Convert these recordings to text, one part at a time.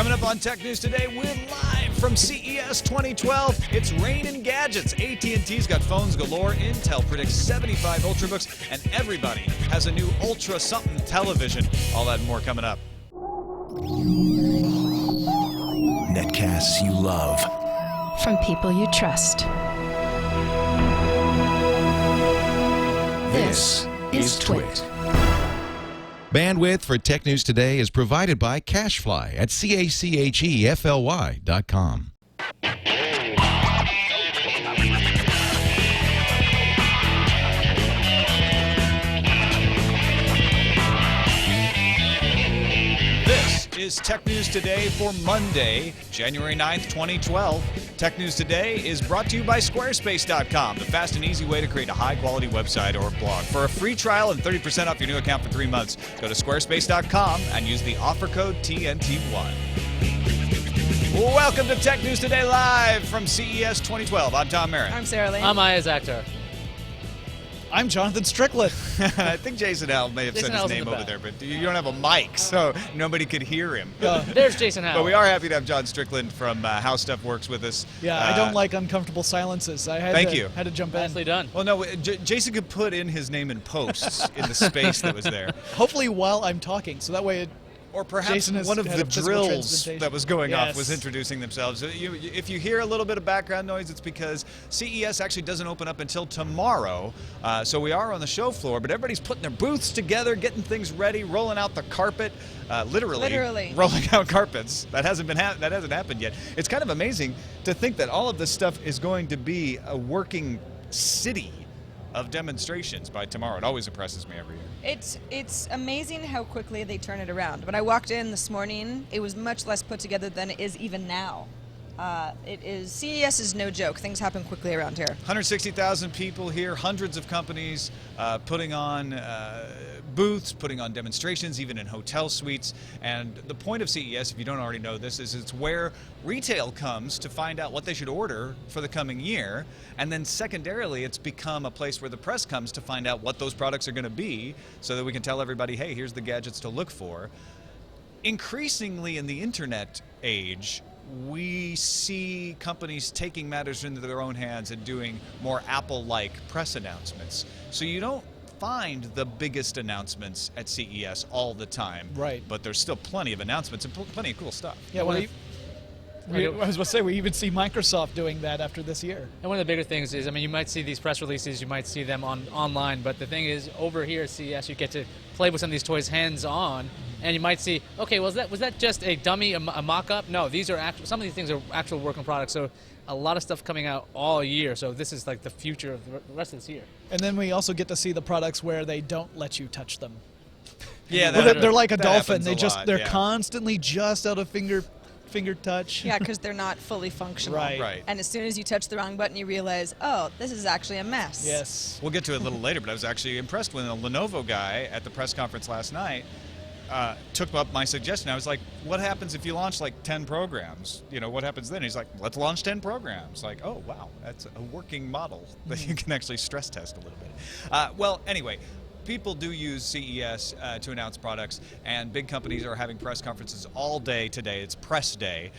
Coming up on Tech News Today, we're live from CES 2012. It's rain and gadgets. AT&T's got phones galore. Intel predicts 75 ultrabooks, and everybody has a new ultra something television. All that and more coming up. Netcasts you love. From people you trust. This is TWiT. Bandwidth for Tech News Today is provided by Cachefly at CACHEFLY.com. This is Tech News Today for Monday, January 9th, 2012. Tech News Today is brought to you by Squarespace.com, the fast and easy way to create a high-quality website or blog. For a free trial and 30% off your new account for 3 months, go to Squarespace.com and use the offer code TNT1. Welcome to Tech News Today live from CES 2012. I'm Tom Merritt. I'm Sarah Lane. I'm Iyaz, Akhtar. I'm Jonathan Strickland. I think Jason Howell may have said his name over there, but you don't have a mic, so nobody could hear him. There's Jason Howell. But we are happy to have John Strickland from How Stuff Works with us. Yeah, I don't like uncomfortable silences. I had to jump in. Nicely done. Well, no, Jason could put in his name in posts in the space that was there. Hopefully while I'm talking, so that way Or perhaps one of the drills that was going off was introducing themselves. If you hear a little bit of background noise, it's because CES actually doesn't open up until tomorrow. So we are on the show floor, but everybody's putting their booths together, getting things ready, rolling out the carpet, literally rolling out carpets. That hasn't happened yet. It's kind of amazing to think that all of this stuff is going to be a working city of demonstrations by tomorrow. It always impresses me every year. It's amazing how quickly they turn it around. When I walked in this morning, it was much less put together than it is even now. CES is no joke. Things happen quickly around here. 160,000 people here, hundreds of companies putting on booths, putting on demonstrations, even in hotel suites. And the point of CES, if you don't already know this, is it's where retail comes to find out what they should order for the coming year. And then secondarily, it's become a place where the press comes to find out what those products are going to be so that we can tell everybody, hey, here's the gadgets to look for. Increasingly in the internet age, we see companies taking matters into their own hands and doing more Apple-like press announcements. So you don't find the biggest announcements at CES all the time. Right. But there's still plenty of announcements and plenty of cool stuff. Yeah, I was going to say, we even see Microsoft doing that after this year. And one of the bigger things is, I mean, you might see these press releases, you might see them online, but the thing is, over here at CES, you get to play with some of these toys hands-on, and you might see, okay, was that just a dummy, a mock-up? No, these are some of these things are actual working products. So a lot of stuff coming out all year. So this is like the future of the rest of this year. And then we also get to see the products where they don't let you touch them. Yeah, they're like a dolphin. They're yeah. constantly just out of finger touch. Yeah, because they're not fully functional. Right. And as soon as you touch the wrong button, you realize, oh, this is actually a mess. Yes. We'll get to it a little later, but I was actually impressed when a Lenovo guy at the press conference last night took up my suggestion. I was like, what happens if you launch like 10 programs? You know, what happens then? He's like, let's launch 10 programs. Like, oh, wow, that's a working model that you can actually stress test a little bit. Well, anyway, people do use CES to announce products, and big companies are having press conferences all day today. It's press day.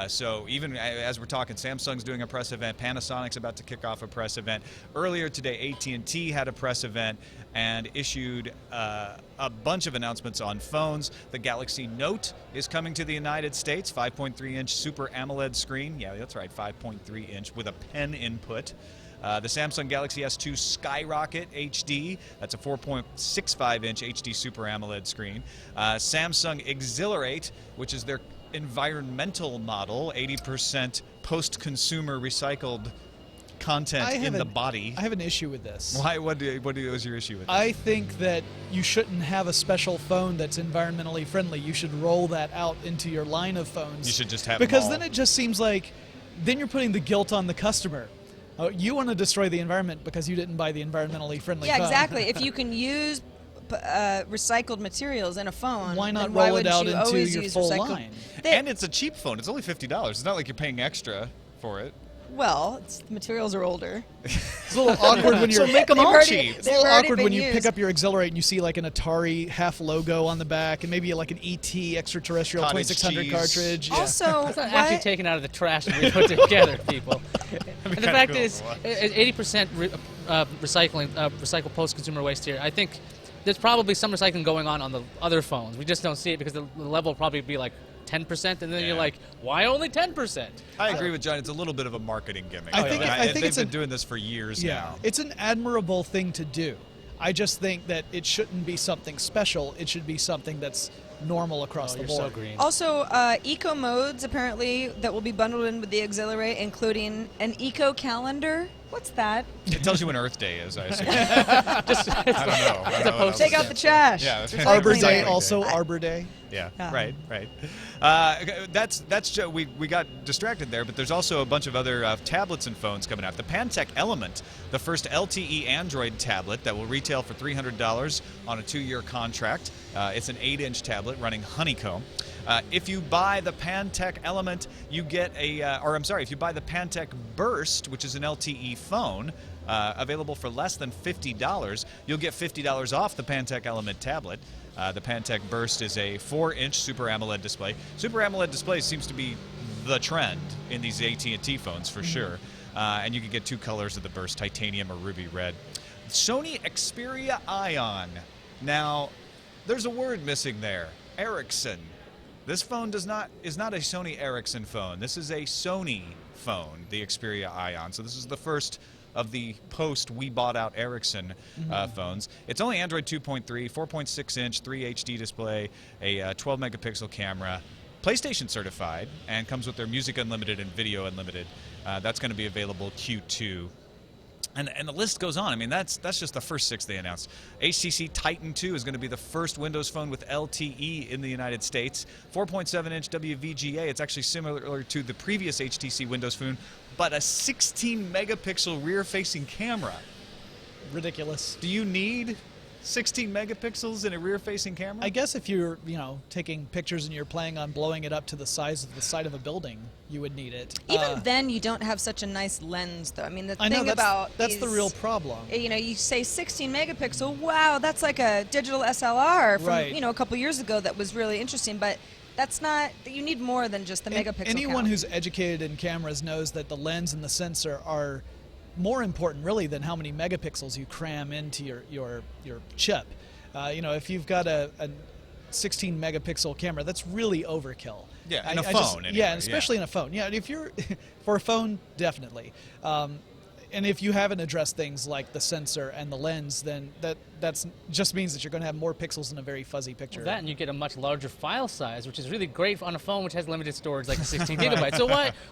So even as we're talking, Samsung's doing a press event. Panasonic's about to kick off a press event. Earlier today, AT&T had a press event and issued a bunch of announcements on phones. The Galaxy Note is coming to the United States, 5.3-inch Super AMOLED screen. Yeah, that's right, 5.3-inch with a pen input. The Samsung Galaxy S2 Skyrocket HD, that's a 4.65-inch HD Super AMOLED screen. Samsung Exhilarate, which is their environmental model, 80% post-consumer recycled content in the body. I have an issue with this. Why? What was your issue with this? I think that you shouldn't have a special phone that's environmentally friendly. You should roll that out into your line of phones. You should just have because them all. then it just seems like then you're putting the guilt on the customer. You want to destroy the environment because you didn't buy the environmentally friendly phone. Yeah, exactly. If you can use recycled materials in a phone, why not then why roll it out you into always your use full recycled? line? And it's a cheap phone. It's only $50. It's not like you're paying extra for it. Well, the materials are older. It's a little awkward when you're. So make them They've all already- cheap. It's a little They've already awkward when been you pick used. up your Accelerate and you see like an Atari half logo on the back and maybe like an ET extraterrestrial Cottage 2600 cheese. cartridge. Yeah. Also, It's not actually what? taken out of the trash and re-put together, people. And the kinda fact cool is, if it 80% recycled post-consumer waste here. I think there's probably some recycling going on the other phones. We just don't see it because the level will probably be like 10%, and then Yeah. you're like, why only 10%? I agree with John. It's a little bit of a marketing gimmick. I think they've it's been doing this for years now. It's an admirable thing to do. I just think that it shouldn't be something special. It should be something that's normal across the You're board. so green. Also, eco modes apparently that will be bundled in with the Accelerate, including an eco calendar. What's that? It tells you when Earth Day is, I assume. I don't know. I don't know what else Take it out is. the trash. Yeah. Recycling Arbor Day. Day, also Arbor Day. Yeah, Yeah. right. We got distracted there, but there's also a bunch of other tablets and phones coming out. The Pantech Element, the first LTE Android tablet that will retail for $300 on a 2-year contract. It's an 8-inch tablet running Honeycomb. If you buy the Pantech Element, you get if you buy the Pantech Burst, which is an LTE phone, available for less than $50, you'll get $50 off the Pantech Element tablet. The Pantech Burst is a 4-inch Super AMOLED display. Super AMOLED display seems to be the trend in these AT&T phones for sure. And you can get 2 colors of the Burst, titanium or ruby red. Sony Xperia Ion. Now, there's a word missing there. Ericsson. This phone is not a Sony Ericsson phone. This is a Sony phone, the Xperia Ion. So this is the first of the post we bought out Ericsson phones. It's only Android 2.3, 4.6-inch, 3 HD display, a 12 megapixel camera, PlayStation certified, and comes with their Music Unlimited and Video Unlimited. That's going to be available Q2. And the list goes on. I mean, that's just the first 6 they announced. HTC Titan 2 is going to be the first Windows phone with LTE in the United States. 4.7-inch WVGA. It's actually similar to the previous HTC Windows phone, but a 16-megapixel rear-facing camera. Ridiculous. Do you need 16 megapixels in a rear-facing camera? I guess if you're, taking pictures and you're planning on blowing it up to the size of the side of a building, you would need it. Even then, you don't have such a nice lens, though. I mean, the I know thing about that's the these- real problem. You say 16 megapixel. Wow, that's like a digital SLR from Right. a couple years ago. That was really interesting, but that's not. You need more than just the megapixel. Anyone count. who's educated in cameras knows that the lens and the sensor are more important, really, than how many megapixels you cram into your chip. If you've got a 16 megapixel camera, that's really overkill. Yeah, in a phone, anyway, and especially in a phone. Yeah, if you're for a phone, definitely. And if you haven't addressed things like the sensor and the lens, then that's just means that you're going to have more pixels in a very fuzzy picture. That, and you get a much larger file size, which is really great on a phone which has limited storage, like 16 gigabytes. So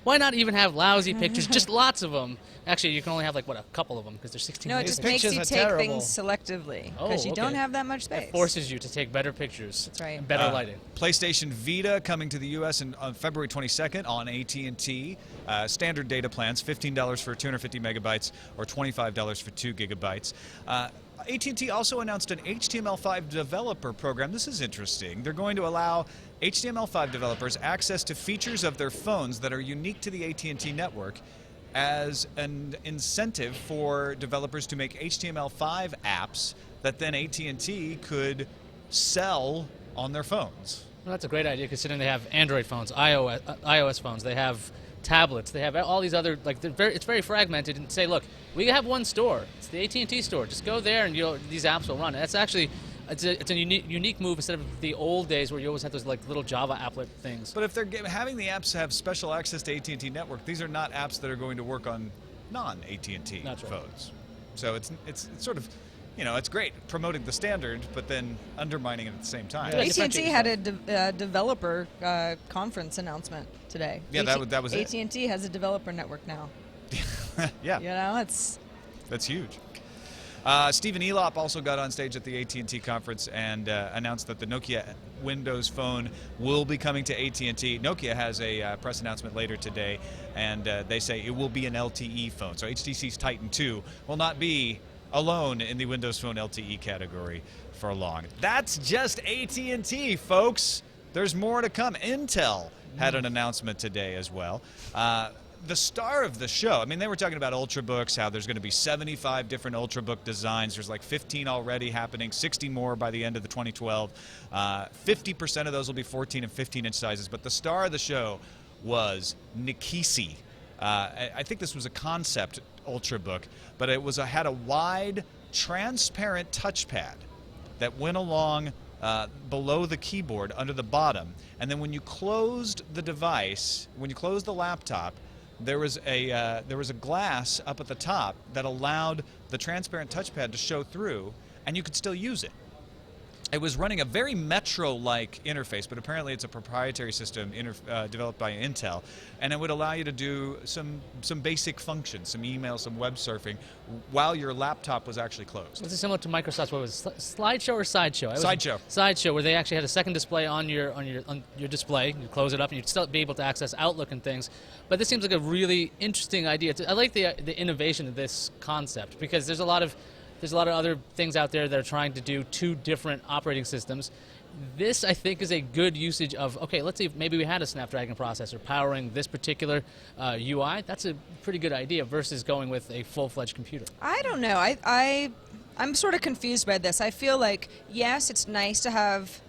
why not even have lousy pictures, just lots of them? Actually, you can only have like a couple of them because there's 16. No, it megapixels. just makes pictures you are take terrible. things selectively because Oh, you don't okay. have that much space. It forces you to take better pictures. That's right. And better lighting. PlayStation Vita coming to the U.S. on February 22nd on AT&T. Standard data plans, $15 for 250 megabytes or $25 for 2 gigabytes. AT&T also announced an HTML5 developer program. This is interesting. They're going to allow HTML5 developers access to features of their phones that are unique to the AT&T network as an incentive for developers to make HTML5 apps that then AT&T could sell on their phones. Well, that's a great idea considering they have Android phones, iOS phones, they have tablets, they have all these other, it's very fragmented, and say, look, we have one store. It's the AT&T store. Just go there and these apps will run. That's actually, it's a unique move instead of the old days where you always had those little Java applet things. But if they're having the apps have special access to AT&T network, these are not apps that are going to work on non-AT&T That's right. phones. So it's sort of, it's great promoting the standard, but then undermining it at the same time. Yeah. AT&T had a developer conference announcement today. Yeah, that was it. AT&T has a developer network now. Yeah, It's that's huge. Stephen Elop also got on stage at the AT&T conference and announced that the Nokia Windows Phone will be coming to AT&T. Nokia has a press announcement later today, and they say it will be an LTE phone. So HTC's Titan 2 will not be alone in the Windows Phone LTE category for long. That's just AT&T, folks. There's more to come. Intel had an announcement today as well. the star of the show, I mean, they were talking about ultrabooks, how there's going to be 75 different ultrabook designs. There's like 15 already happening, 60 more by the end of the 2012. 50% of those will be 14 and 15-inch sizes. But the star of the show was Nikisi. I think this was a concept ultrabook, but it was had a wide, transparent touchpad that went along below the keyboard under the bottom. And then when you closed the device, when you closed the laptop, there was a glass up at the top that allowed the transparent touchpad to show through, and you could still use it. It was running a very Metro-like interface, but apparently it's a proprietary system developed by Intel, and it would allow you to do some basic functions, some email, some web surfing, while your laptop was actually closed. This is similar to Microsoft's, what was it, Slideshow or Sideshow? Sideshow, where they actually had a second display on your display. You close it up, and you'd still be able to access Outlook and things. But this seems like a really interesting idea. I like the innovation of this concept, because there's a lot of other things out there that are trying to do two different operating systems. This, I think, is a good usage of, okay, let's see if maybe we had a Snapdragon processor powering this particular UI. That's a pretty good idea versus going with a full-fledged computer. I don't know. I'm sort of confused by this. I feel like, yes, it's nice to have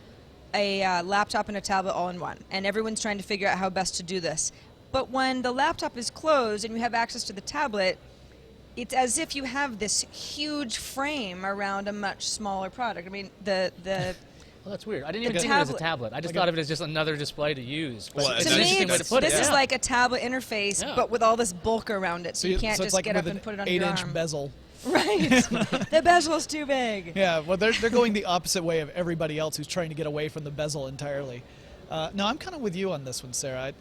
a laptop and a tablet all in one, and everyone's trying to figure out how best to do this. But when the laptop is closed and you have access to the tablet, it's as if you have this huge frame around a much smaller product. I mean, well, that's weird. I didn't even think of it as a tablet. I just thought of it as just another display to use. Well, it's to an me, interesting way to put this it. is like a tablet interface, but with all this bulk around it, so you can't just like get up and put it on your arm. 8-inch bezel. Right. The bezel's too big. Yeah, well, they're going the opposite way of everybody else who's trying to get away from the bezel entirely. No, I'm kind of with you on this one, Sarah.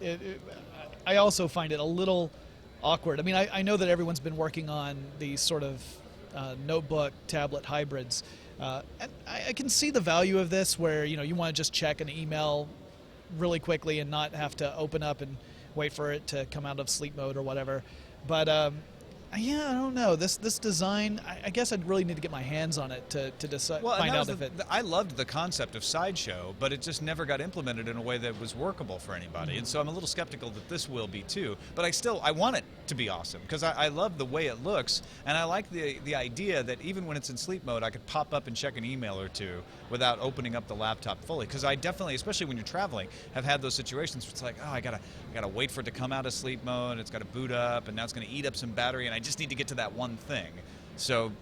I also find it a little awkward. I mean, I know that everyone's been working on these sort of notebook tablet hybrids. And I can see the value of this, where you want to just check an email really quickly and not have to open up and wait for it to come out of sleep mode or whatever. But yeah, I don't know. This design, I guess I'd really need to get my hands on it to decide, find out if it... I loved the concept of Sideshow, but it just never got implemented in a way that was workable for anybody. And so I'm a little skeptical that this will be too. But I want it to be awesome, because I love the way it looks, and I like the idea that even when it's in sleep mode, I could pop up and check an email or two without opening up the laptop fully. Because I definitely, especially when you're traveling, have had those situations where it's like, oh, I gotta wait for it to come out of sleep mode, it's gotta boot up, and now it's gonna eat up some battery, and I just need to get to that one thing. So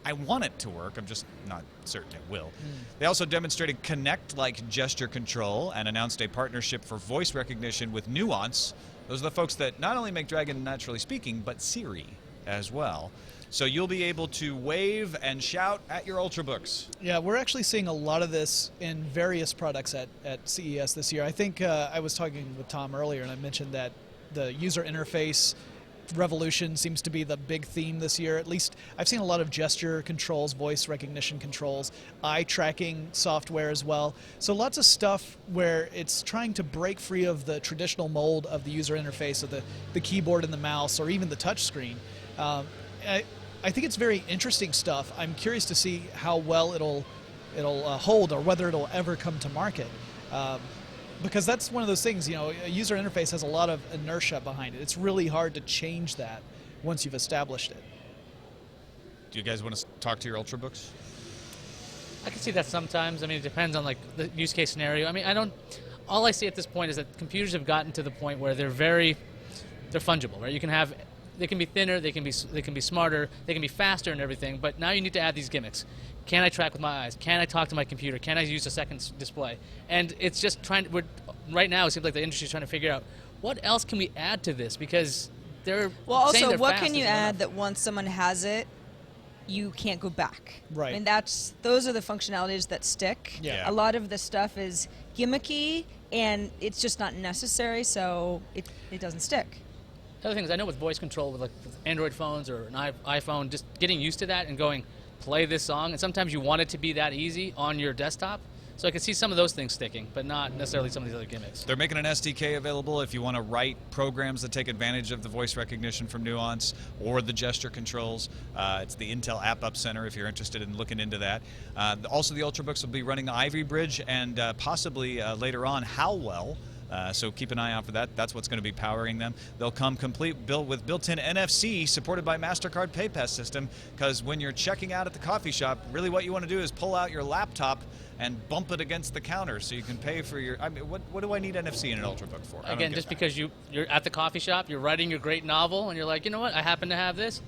I want it to work, I'm just not certain it will. They also demonstrated Kinect-like gesture control and announced a partnership for voice recognition with Nuance. Those are the folks that not only make Dragon Naturally Speaking, but Siri as well. So you'll be able to wave and shout at your Ultrabooks. Yeah, we're actually seeing a lot of this in various products at CES this year. I think I was talking with Tom earlier, and I mentioned that the user interface revolution seems to be the big theme this year. At least I've seen a lot of gesture controls, voice recognition controls, eye tracking software as well. So lots of stuff where it's trying to break free of the traditional mold of the user interface of the keyboard and the mouse, or even the touch screen. I think it's very interesting stuff. I'm curious to see how well it'll hold, or whether it'll ever come to market. Because that's one of those things, a user interface has a lot of inertia behind it. It's really hard to change that once you've established it. Do you guys want to talk to your Ultrabooks? I can see that sometimes. I mean, it depends on the use case scenario. I mean, all I see at this point is that computers have gotten to the point where they're fungible, right? They can be thinner, they can be smarter, they can be faster and everything, but now you need to add these gimmicks. Can I track with my eyes? Can I talk to my computer? Can I use a second display? And it's just right now it seems like the industry's trying to figure out what else can we add to this, because they're also, saying they're what fast can you isn't add enough. that once someone has it, you can't go back? Right. I mean, those are the functionalities that stick. Yeah. A lot of the stuff is gimmicky, and it's just not necessary, so it doesn't stick. The other thing is, I know with voice control with Android phones or an iPhone, just getting used to that and going, play this song, and sometimes you want it to be that easy on your desktop. So I can see some of those things sticking, but not necessarily some of these other gimmicks. They're making an SDK available if you want to write programs that take advantage of the voice recognition from Nuance or the gesture controls. It's the Intel App Up Center if you're interested in looking into that. Also, the Ultrabooks will be running the Ivy Bridge and possibly later on Howell. So keep an eye out for that. That's what's going to be powering them. They'll come complete built with built-in NFC supported by MasterCard PayPass system, because when you're checking out at the coffee shop, really what you want to do is pull out your laptop and bump it against the counter so you can pay for your... I mean, what do I need NFC in an Ultrabook for? Again, just because you're at the coffee shop, you're writing your great novel, and you're like, you know what, I happen to have this.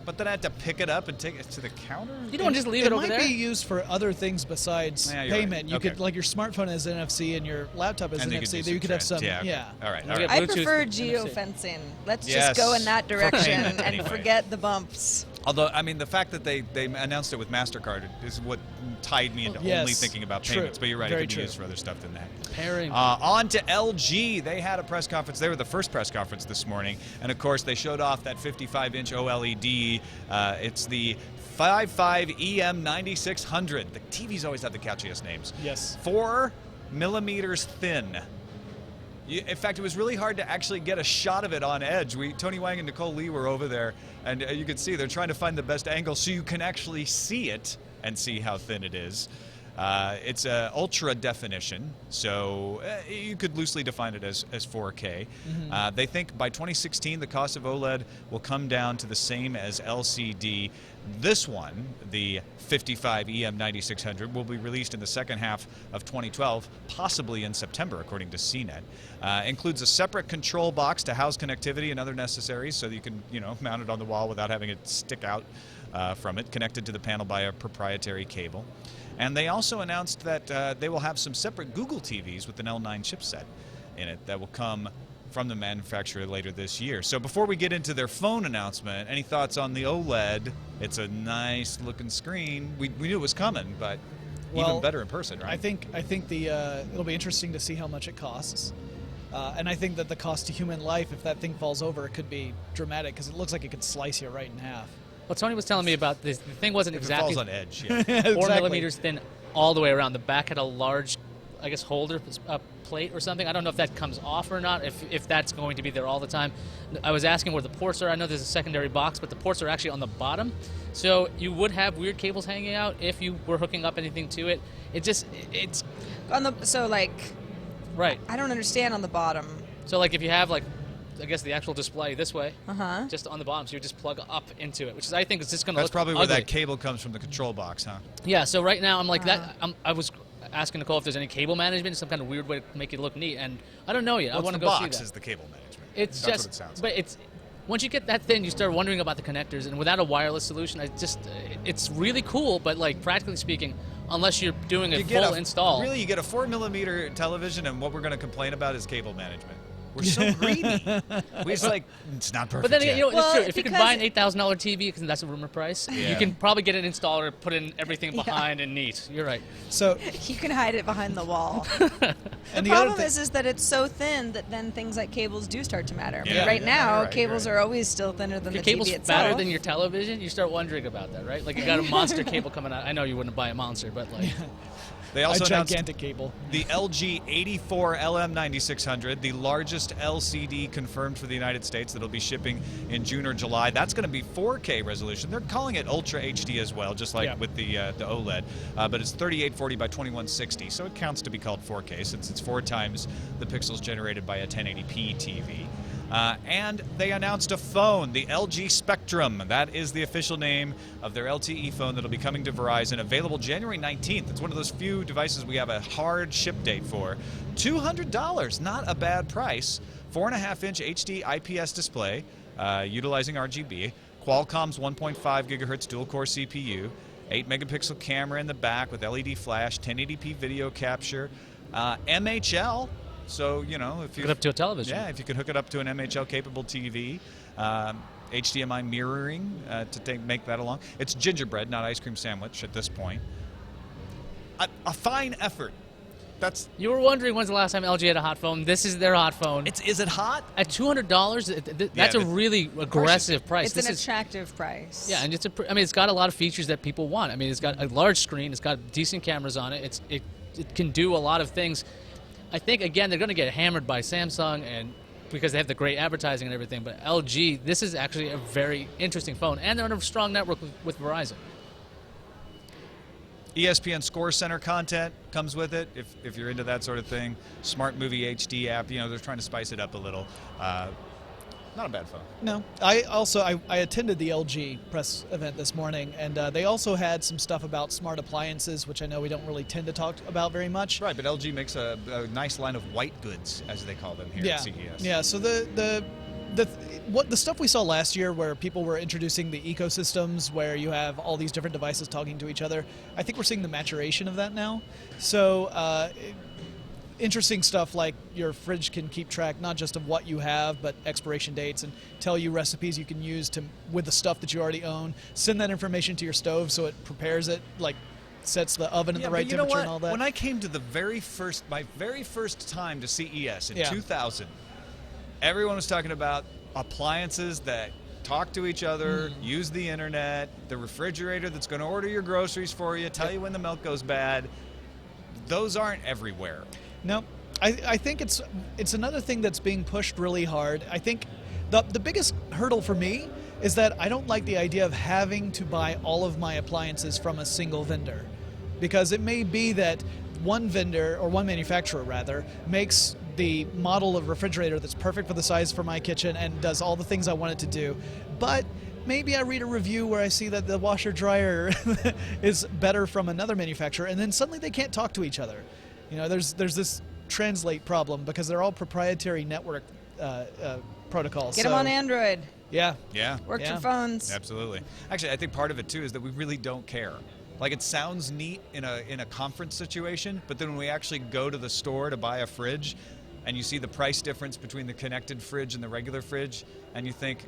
But then I have to pick it up and take it to the counter? You don't just leave it over there. It might be used for other things besides Yeah, you're payment. right. You Okay. could, like your smartphone has NFC and your laptop has And you could NFC. do There you some could have trends. some. Yeah, okay. Yeah. All right. You All get right. I Bluetooth prefer NFC. geofencing. Let's Yes. just go in that direction payment, and anyway. forget the bumps. Although, I mean, the fact that they announced it with MasterCard is what tied me into Yes, only thinking about true. payments. But you're right, Very it could be true. used for other stuff than that. Pairing. On to LG. They had a press conference. They were the first press conference this morning. And, of course, they showed off that 55-inch OLED. It's the 55 EM9600. The TVs always have the catchiest names. Yes. 4 millimeters thin. In fact, it was really hard to actually get a shot of it on edge. Tony Wang and Nicole Lee were over there, and you could see they're trying to find the best angle so you can actually see it and see how thin it is. It's ultra definition, so you could loosely define it as 4K. They think by 2016 the cost of OLED will come down to the same as LCD. This one, the 55 EM9600, will be released in the second half of 2012, possibly in September, according to CNET. Includes a separate control box to house connectivity and other necessaries, so that you can, mount it on the wall without having it stick out from it, connected to the panel by a proprietary cable. And they also announced that they will have some separate Google TVs with an L9 chipset in it that will come from the manufacturer later this year. So before we get into their phone announcement, any thoughts on the OLED? It's a nice looking screen. We knew it was coming, but even better in person, right? I think it'll be interesting to see how much it costs. And I think that the cost to human life, if that thing falls over, it could be dramatic because it looks like it could slice you right in half. Well, Tony was telling me about this. The thing wasn't If exactly it falls on edge, yeah. 4 Exactly. millimeters thin all the way around. The back had a large, I guess, holder plate or something. I don't know if that comes off or not, if that's going to be there all the time. I was asking where the ports are. I know there's a secondary box, but the ports are actually on the bottom. So you would have weird cables hanging out if you were hooking up anything to it. It's right. I don't understand on the bottom. So like if you have I guess the actual display this way, Uh-huh. just on the bottom, so you just plug up into it, which is I think is just going to That's look probably where ugly. that cable comes from, the control box, huh? Yeah, so right now I'm like that. I was asking Nicole if there's any cable management, some kind of weird way to make it look neat, and I don't know yet. I What's want the to go see box that. is the cable management. It's That's just, what it sounds but like. it's once you get that thin, you start wondering about the connectors, and without a wireless solution, it's really cool, but like practically speaking, unless you're doing a full install, Really, you get a 4 millimeter television, and what we're going to complain about is cable management. We're so greedy. It's like, it's not perfect But then again, yet. it's Well, true. If you can buy an because $8,000 TV, because that's a rumor price, you Yeah. can probably get an installer, put in everything behind, and neat. You're right. So, You can hide it behind the wall. and The the other problem thing, is that it's so thin that then things like cables do start to matter. Yeah. Right Yeah, now, you're right, cables you're are always still thinner than If your the cable's TV itself. fatter than your television, you start wondering about that, right? Like you got a monster cable coming out. I know you wouldn't buy a monster, but like, They a also announced gigantic cable. the LG 84 LM9600, the largest LCD confirmed for the United States, that'll be shipping in June or July. That's going to be 4K resolution. They're calling it Ultra HD as well, just like with the OLED, but it's 3840 by 2160, so it counts to be called 4K since it's 4 times the pixels generated by a 1080p TV. And they announced a phone, the LG Spectrum. That is the official name of their LTE phone that'll be coming to Verizon, available January 19th. It's one of those few devices we have a hard ship date for. $200, not a bad price. 4.5-inch HD IPS display, utilizing RGB. Qualcomm's 1.5 gigahertz dual-core CPU. 8-megapixel camera in the back with LED flash, 1080p video capture. MHL. So, if you hook it up to a television. Yeah, if you could hook it up to an MHL-capable TV, HDMI mirroring to make that along. It's gingerbread, not ice cream sandwich at this point. A fine effort. You were wondering when's the last time LG had a hot phone. This is their hot phone. Is it hot? At $200, that's a really aggressive price. It's an attractive price. Yeah, and it's got a lot of features that people want. I mean, it's got a large screen. It's got decent cameras on it. It can do a lot of things. I think, again, they're going to get hammered by Samsung and because they have the great advertising and everything. But LG, this is actually a very interesting phone. And they're on a strong network with Verizon. ESPN Score Center content comes with it, if you're into that sort of thing. Smart Movie HD app, they're trying to spice it up a little. Not a bad phone. No. I attended the LG press event this morning, and they also had some stuff about smart appliances, which I know we don't really tend to talk about very much. Right, but LG makes a nice line of white goods, as they call them here at CES. Yeah, so the stuff we saw last year where people were introducing the ecosystems where you have all these different devices talking to each other, I think we're seeing the maturation of that now. So interesting stuff like your fridge can keep track not just of what you have, but expiration dates, and tell you recipes you can use with the stuff that you already own. Send that information to your stove so it prepares it, like sets the oven at the right temperature and all that. When I came to my very first time to CES in 2000, everyone was talking about appliances that talk to each other, use the internet, the refrigerator that's going to order your groceries for you, tell you when the milk goes bad. Those aren't everywhere. No, I think it's another thing that's being pushed really hard. I think the biggest hurdle for me is that I don't like the idea of having to buy all of my appliances from a single vendor, because it may be that one vendor, or one manufacturer rather, makes the model of refrigerator that's perfect for the size for my kitchen and does all the things I want it to do, but maybe I read a review where I see that the washer dryer is better from another manufacturer, and then suddenly they can't talk to each other. There's this translate problem because they're all proprietary network protocols. Get them on Android. Yeah. Works for phones. Absolutely. Actually, I think part of it too is that we really don't care. Like, it sounds neat in a conference situation, but then when we actually go to the store to buy a fridge, and you see the price difference between the connected fridge and the regular fridge, and you think,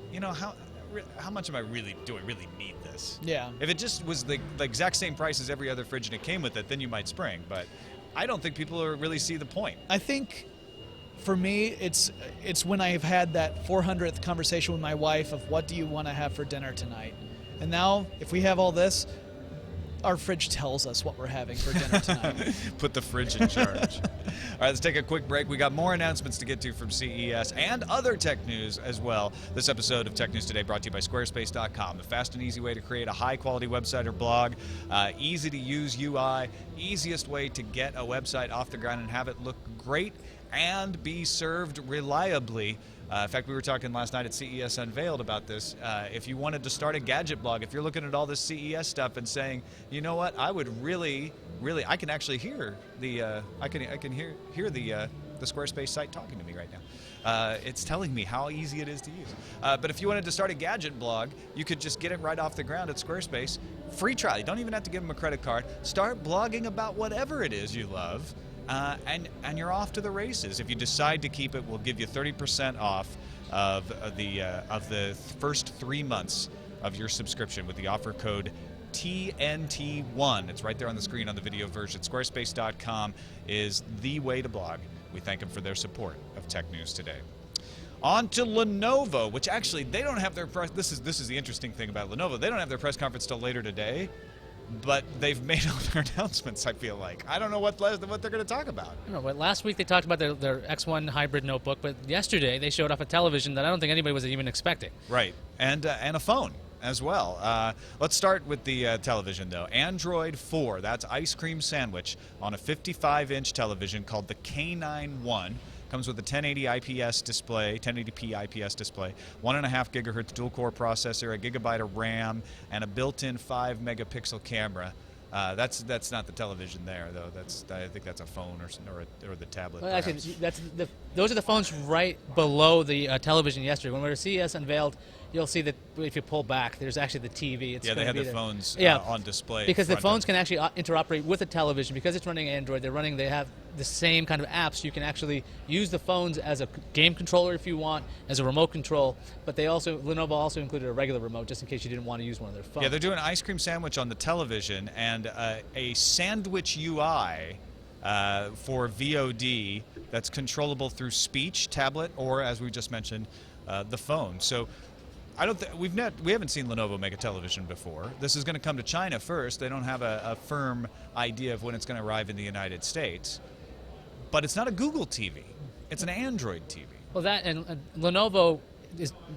how much do I really need this? Yeah. If it just was the exact same price as every other fridge and it came with it, then you might spring. But I don't think people really see the point. I think for me, it's when I've had that 400th conversation with my wife of what do you want to have for dinner tonight? And now, if we have all this, our fridge tells us what we're having for dinner tonight. Put the fridge in charge. All right, let's take a quick break. We got more announcements to get to from CES and other tech news as well. This episode of Tech News Today brought to you by Squarespace.com, the fast and easy way to create a high-quality website or blog. Easy-to-use UI, easiest way to get a website off the ground and have it look great and be served reliably. In fact, we were talking last night at CES Unveiled about this. If you wanted to start a gadget blog, if you're looking at all this CES stuff and saying, you know what, I would really, I can actually hear the, I can hear the Squarespace site talking to me right now. It's telling me how easy it is to use. But if you wanted to start a gadget blog, you could just get it right off the ground at Squarespace. Free trial. You don't even have to give them a credit card. Start blogging about whatever it is you love. And you're off to the races. If you decide to keep it, we'll give you 30% off of the first 3 months of your subscription with the offer code TNT1. It's right there on the screen on the video version. Squarespace.com is the way to blog. We thank them for their support of Tech News Today. On to Lenovo, which actually they don't have their press. This is the interesting thing about Lenovo. They don't have their press conference till later today. But they've made all their announcements, I feel like. I don't know what they're going to talk about. But last week they talked about their X1 hybrid notebook, but yesterday they showed off a television that I don't think anybody was even expecting. Right, and a phone as well. Let's start with the television, though. Android 4, that's ice cream sandwich on a 55-inch television called the K9-1. Comes with a 1080 IPS display, 1080p IPS display, 1.5 gigahertz dual-core processor, a gigabyte of RAM, and a built-in 5-megapixel camera. That's not the television there, though. I think that's a phone or the tablet. Well, actually, those are the phones right below the television yesterday. When we were CES Unveiled, you'll see that if you pull back, there's actually the TV. They had their phones on display. Because the phones can actually interoperate with the television. Because it's running Android, they have the same kind of apps. You can actually use the phones as a game controller if you want, as a remote control. But Lenovo also included a regular remote just in case you didn't want to use one of their phones. Yeah, they're doing ice cream sandwich on the television and a sandwich UI for VOD that's controllable through speech, tablet, or as we just mentioned, the phone. So we haven't seen Lenovo make a television before. This is going to come to China first. They don't have a firm idea of when it's going to arrive in the United States. But it's not a Google TV. It's an Android TV. Well, that and Lenovo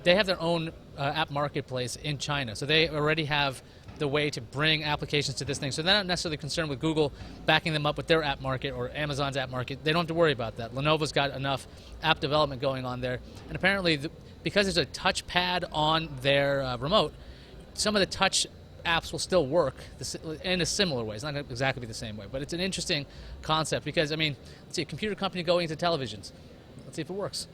they have their own app marketplace in China, so they already have the way to bring applications to this thing. So they're not necessarily concerned with Google backing them up with their app market or Amazon's app market. They don't have to worry about that. Lenovo's got enough app development going on there. And apparently, because there's a touchpad on their remote, some of the touch apps will still work in a similar way. It's not exactly the same way, but it's an interesting concept because, I mean, let's see, a computer company going into televisions. Let's see if it works.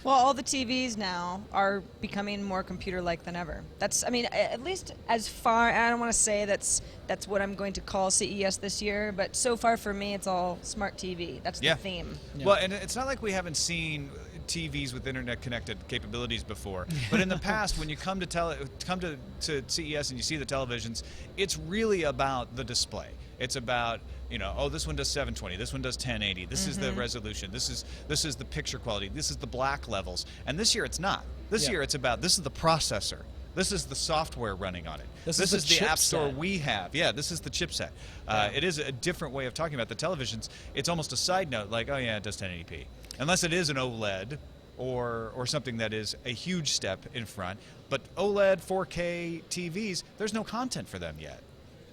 Well, all the TVs now are becoming more computer-like than ever. That's, I mean, at least as far, I don't want to say that's what I'm going to call CES this year, but so far for me, it's all smart TV. That's the theme. Yeah. Well, and it's not like we haven't seen TVs with internet-connected capabilities before, but in the past, when you come to CES and you see the televisions, it's really about the display. It's about, you know, oh, this one does 720, this one does 1080, this is the resolution, this is the picture quality, this is the black levels. And this year it's not. This year it's about, this is the processor. This is the software running on it. This is the app store we have. Yeah, this is the chipset. It is a different way of talking about the televisions. It's almost a side note, like, oh yeah, it does 1080p. Unless it is an OLED or something that is a huge step in front. But OLED 4K TVs, there's no content for them yet.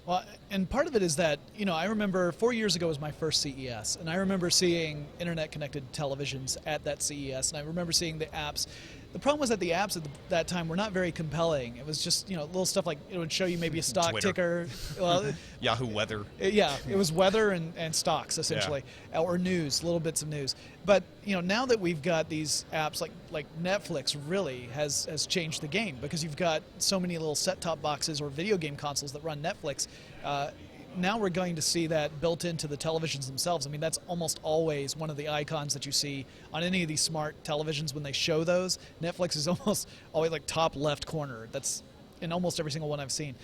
Well, and part of it is that, you know, I remember 4 years ago was my first CES, and I remember seeing internet-connected televisions at that CES, and I remember seeing the apps. The problem was that the apps at that time were not very compelling. It was just, you know, little stuff like it would show you maybe a stock Twitter. ticker. Well, Yahoo Weather. Yeah, it was weather and stocks essentially, or news, little bits of news. But you know, now that we've got these apps like Netflix, really has changed the game because you've got so many little set-top boxes or video game consoles that run Netflix. Now we're going to see that built into the televisions themselves. I mean, that's almost always one of the icons that you see on any of these smart televisions when they show those. Netflix is almost always like top left corner. That's in almost every single one I've seen.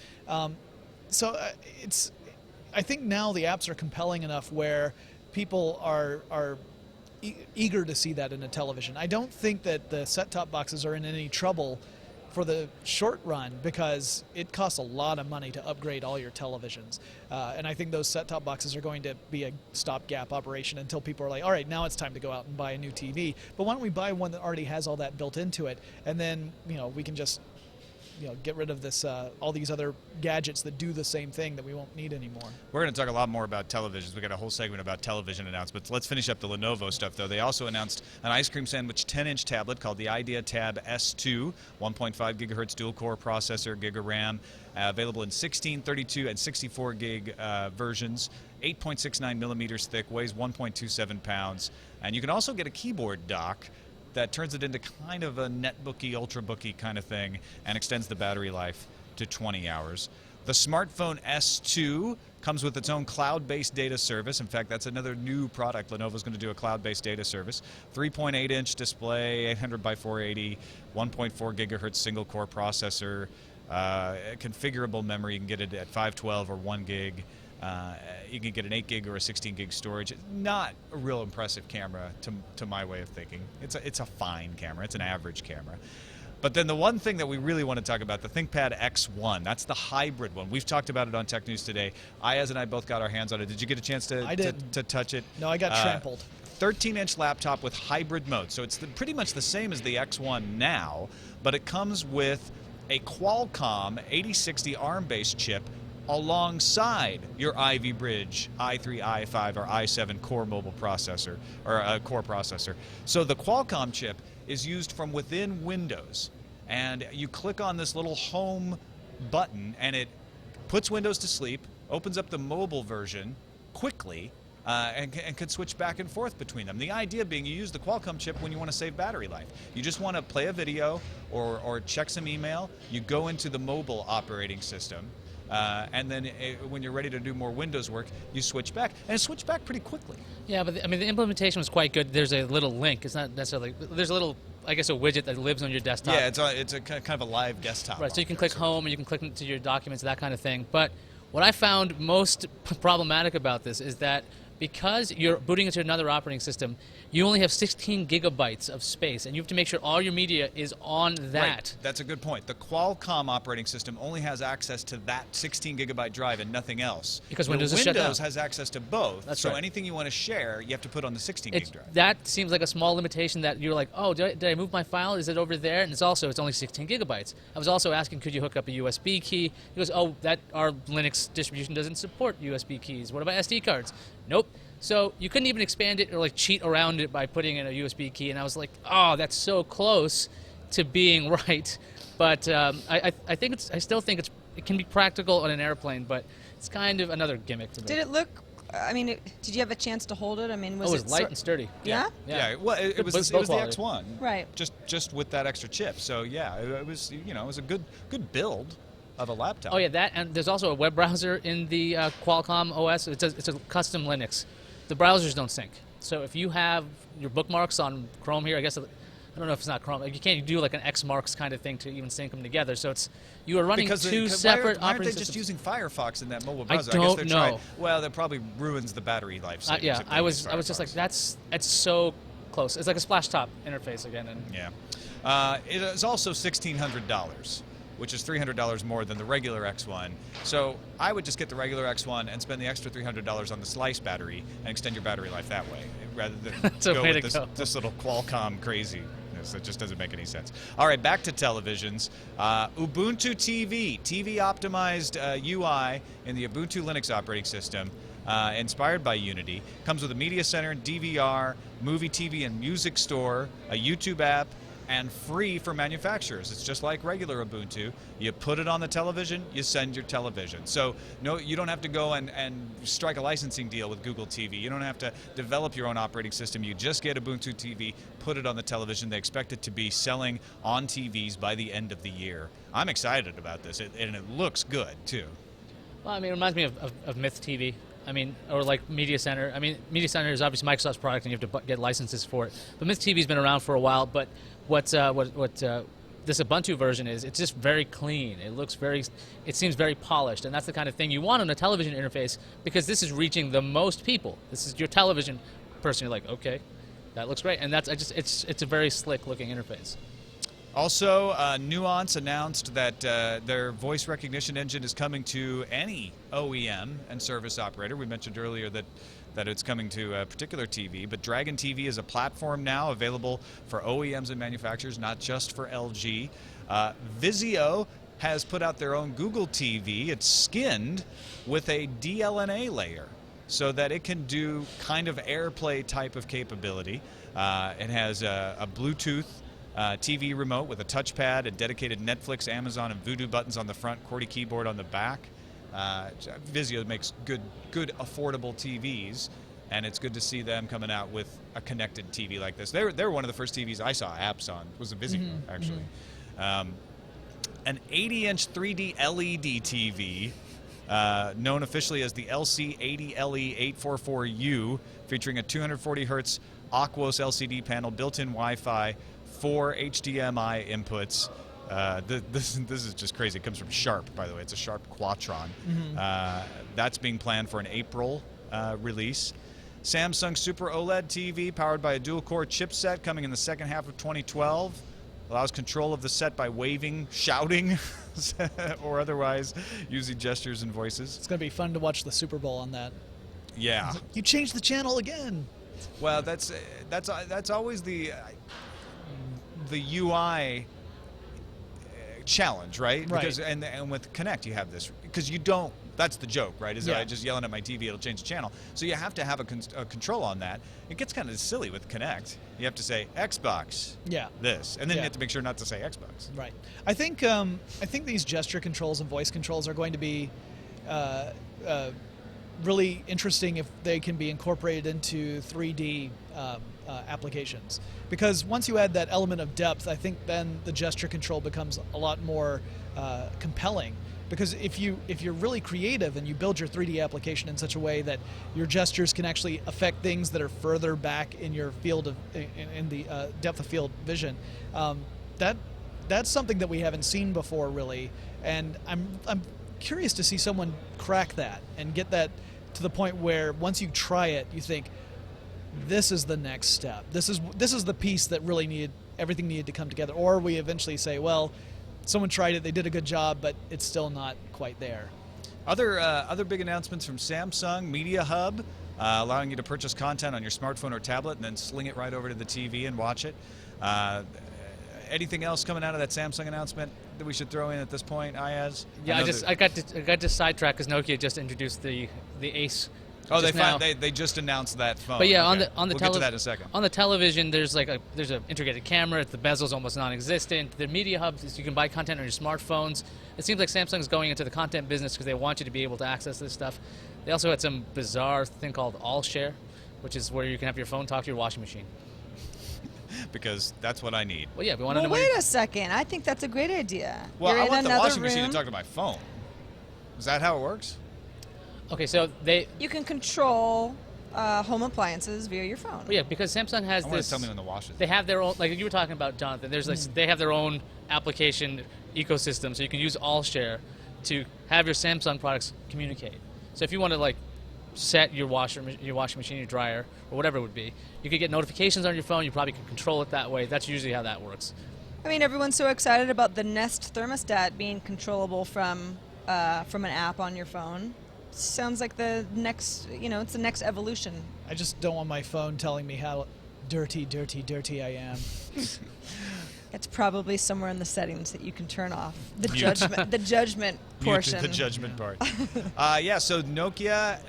So I think now the apps are compelling enough where people are eager to see that in a television. I don't think that the set-top boxes are in any trouble for the short run because it costs a lot of money to upgrade all your televisions. And I think those set-top boxes are going to be a stopgap operation until people are like, all right, now it's time to go out and buy a new TV. But why don't we buy one that already has all that built into it, and then, you know, we can just, you know, get rid of this all these other gadgets that do the same thing that we won't need anymore. We're going to talk a lot more about televisions. We got a whole segment about television announcements. Let's finish up the Lenovo stuff, though. They also announced an ice cream sandwich 10-inch tablet called the IdeaTab S2, 1.5 gigahertz dual-core processor, Giga RAM, available in 16, 32, and 64 gig versions, 8.69 millimeters thick, weighs 1.27 pounds, and you can also get a keyboard dock that turns it into kind of a netbooky, ultrabooky kind of thing and extends the battery life to 20 hours. The smartphone S2 comes with its own cloud-based data service. In fact, that's another new product. Lenovo's going to do a cloud-based data service. 3.8-inch display, 800 by 480, 1.4 gigahertz single-core processor, configurable memory. You can get it at 512 or 1 gig. You can get an 8 gig or a 16 gig storage. Not a real impressive camera to my way of thinking. It's a fine camera. It's an average camera. But then the one thing that we really want to talk about, the ThinkPad X1, that's the hybrid one. We've talked about it on Tech News Today. Iyaz and I both got our hands on it. Did you get a chance to touch it? No, I got trampled. 13-inch laptop with hybrid mode. So it's pretty much the same as the X1 now, but it comes with a Qualcomm 8060 ARM-based chip alongside your Ivy Bridge i3, i5, or i7 core mobile processor, or core processor. So the Qualcomm chip is used from within Windows, and you click on this little home button, and it puts Windows to sleep, opens up the mobile version quickly, and can switch back and forth between them. The idea being you use the Qualcomm chip when you want to save battery life. You just want to play a video or check some email, you go into the mobile operating system, and then when you're ready to do more Windows work, you switch back, and it switched back pretty quickly. Yeah, but the implementation was quite good. There's a little link. It's not necessarily. There's a little, I guess, a widget that lives on your desktop. Yeah, it's a kind of a live desktop. Right. So you can click home, and you can click into your documents, that kind of thing. But what I found most problematic about this is that because you're booting into another operating system, you only have 16 gigabytes of space, and you have to make sure all your media is on that. Right. That's a good point. The Qualcomm operating system only has access to that 16 gigabyte drive and nothing else. Because Windows is shut down. Windows has access to both. That's so right. anything you want to share, you have to put on the 16 gig drive. That seems like a small limitation that you're like, oh, did I move my file? Is it over there? And it's only 16 gigabytes. I was also asking, could you hook up a USB key? He goes, oh, our Linux distribution doesn't support USB keys. What about SD cards? Nope. So you couldn't even expand it or like cheat around it by putting in a USB key. And I was like, oh, that's so close to being right. But I still think it can be practical on an airplane, but it's kind of another gimmick to me. Did it look? I mean, did you have a chance to hold it? I mean, was it was light and sturdy. Yeah. Yeah. Well, it was the X1. Right. Just with that extra chip. So yeah, it was it was a good build of a laptop. Oh yeah, that, and there's also a web browser in the Qualcomm OS. It's a custom Linux. The browsers don't sync. So if you have your bookmarks on Chrome here, I guess I don't know if it's not Chrome. You can't do like an X marks kind of thing to even sync them together. So you are running two separate why aren't operating they just systems. using Firefox in that mobile browser? I don't guess they're know. trying. Well, that probably ruins the battery life. Yeah, I was just like, it's so close. It's like a splash top interface again. And yeah, it is also $1,600. Which is $300 more than the regular X1. So I would just get the regular X1 and spend the extra $300 on the slice battery and extend your battery life that way, rather than go with this little Qualcomm craziness. It just doesn't make any sense. All right, back to televisions. Ubuntu TV, TV-optimized UI in the Ubuntu Linux operating system, inspired by Unity. Comes with a media center, DVR, movie, TV, and music store, a YouTube app, and free for manufacturers. It's just like regular Ubuntu. You put it on the television, you send your television. So no, you don't have to go and strike a licensing deal with Google TV. You don't have to develop your own operating system. You just get Ubuntu TV, put it on the television. They expect it to be selling on TVs by the end of the year. I'm excited about this, and it looks good too. Well, I mean, it reminds me of Myth TV. I mean, or like Media Center. I mean, Media Center is obviously Microsoft's product, and you have to get licenses for it. But Myth TV's been around for a while. But what this Ubuntu version is, it's just very clean. It seems very polished, and that's the kind of thing you want on a television interface, because this is reaching the most people. This is your television person. You're like, okay, that looks great, and it's a very slick looking interface. Also, Nuance announced that their voice recognition engine is coming to any OEM and service operator. We mentioned earlier that it's coming to a particular TV, but Dragon TV is a platform now available for OEMs and manufacturers, not just for LG. Vizio has put out their own Google TV. It's skinned with a DLNA layer so that it can do kind of AirPlay type of capability. It has a Bluetooth TV remote with a touchpad, a dedicated Netflix, Amazon, and Vudu buttons on the front, QWERTY keyboard on the back. Vizio makes good, affordable TVs, and it's good to see them coming out with a connected TV like this. They were one of the first TVs I saw apps on. Was a Vizio, actually. An 80-inch 3D LED TV, known officially as the LC80LE844U, featuring a 240 hertz Aquos LCD panel, built-in Wi-Fi, 4 HDMI inputs. This is just crazy. It comes from Sharp, by the way. It's a Sharp Quatron. That's being planned for an April release. Samsung Super OLED TV, powered by a dual-core chipset, coming in the second half of 2012. Allows control of the set by waving, shouting, or otherwise using gestures and voices. It's going to be fun to watch the Super Bowl on that. Yeah. You changed the channel again. Well, that's always the UI challenge, right? Right. Because and with Connect you have this, because you don't. That's the joke, right? Is that Yeah. I just yelling at my TV, it'll change the channel. So you have to have a control on that. It gets kind of silly with Connect. You have to say Xbox. Yeah. This, and then you Yeah. have to make sure not to say Xbox. Right. I think these gesture controls and voice controls are going to be really interesting if they can be incorporated into 3D applications. Because once you add that element of depth, I think then the gesture control becomes a lot more compelling. Because if you're really creative and you build your 3D application in such a way that your gestures can actually affect things that are further back in your field of in the depth of field vision, that's something that we haven't seen before really. And I'm curious to see someone crack that and get that to the point where once you try it, you think, this is the next step. This is the piece that really everything needed to come together. Or we eventually say, well, someone tried it, they did a good job, but it's still not quite there. Other big announcements from Samsung, Media Hub, allowing you to purchase content on your smartphone or tablet and then sling it right over to the TV and watch it. Anything else coming out of that Samsung announcement that we should throw in at this point, Iyaz? Yeah, I got to sidetrack because Nokia just introduced the Ace. Oh, they just announced that phone. But yeah, okay. on the we'll get to that in a second. On the television, there's an integrated camera. The bezel's almost non-existent. The Media Hub, you can buy content on your smartphones. It seems like Samsung's going into the content business because they want you to be able to access this stuff. They also had some bizarre thing called All Share, which is where you can have your phone talk to your washing machine. Because that's what I need. Well, yeah, we want to know. Wait a second. I think that's a great idea. Well, You're I in want the another washing machine room. to talk to my phone. Is that how it works? Okay, so You can control home appliances via your phone. Well, yeah, because Samsung has I want this. to tell me when the wash is. They have their own, like you were talking about, Jonathan. There's like they have their own application ecosystem, so you can use All Share to have your Samsung products communicate. So if you want to like set your washing machine, your dryer, or whatever it would be, you could get notifications on your phone. You probably can control it that way. That's usually how that works. I mean, everyone's so excited about the Nest thermostat being controllable from an app on your phone. Sounds like the next, it's the next evolution. I just don't want my phone telling me how dirty I am. It's probably somewhere in the settings that you can turn off the judgment portion. The judgment part. So Nokia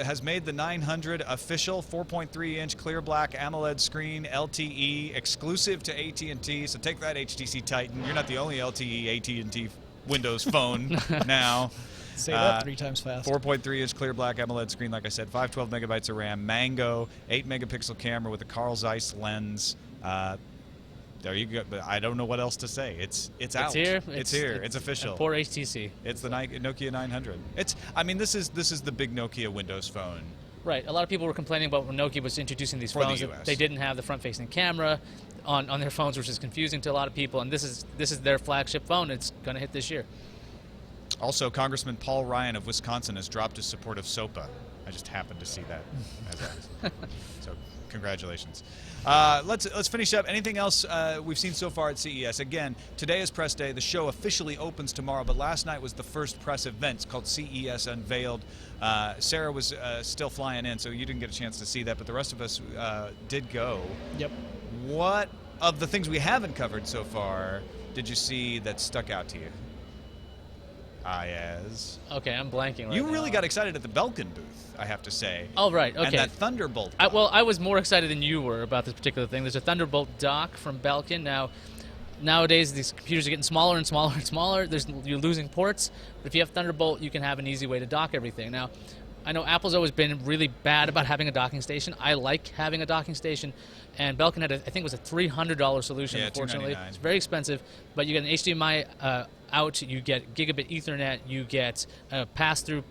has made the 900 official 4.3-inch clear black AMOLED screen, LTE, exclusive to AT&T. So take that, HTC Titan. You're not the only LTE AT&T Windows phone now. Say that 3 times fast. 4.3-inch clear black AMOLED screen, like I said, 512 megabytes of RAM, Mango, 8-megapixel camera with a Carl Zeiss lens. There you go. But I don't know what else to say. It's out. It's here. It's official. Poor HTC. It's the Nokia 900. This is the big Nokia Windows phone. Right. A lot of people were complaining about when Nokia was introducing these For the phones US. that they didn't have the front-facing camera on their phones, which is confusing to a lot of people. And this is their flagship phone. It's going to hit this year. Also, Congressman Paul Ryan of Wisconsin has dropped his support of SOPA. I just happened to see that. So, congratulations. Let's finish up. Anything else we've seen so far at CES? Again, today is press day. The show officially opens tomorrow, but last night was the first press event. It's called CES Unveiled. Sarah was still flying in, so you didn't get a chance to see that, but the rest of us did go. Yep. What of the things we haven't covered so far did you see that stuck out to you? Iyaz. Okay, I'm blanking right You now. really got excited at the Belkin booth, I have to say. Oh, right, okay. And that Thunderbolt. I was more excited than you were about this particular thing. There's a Thunderbolt dock from Belkin. Nowadays, these computers are getting smaller and smaller and smaller. You're losing ports. But if you have Thunderbolt, you can have an easy way to dock everything. Now, I know Apple's always been really bad about having a docking station. I like having a docking station. And Belkin had, I think it was a $300 solution, unfortunately. $299. It's very expensive. But you get an HDMI out, you get gigabit Ethernet, you get a pass-through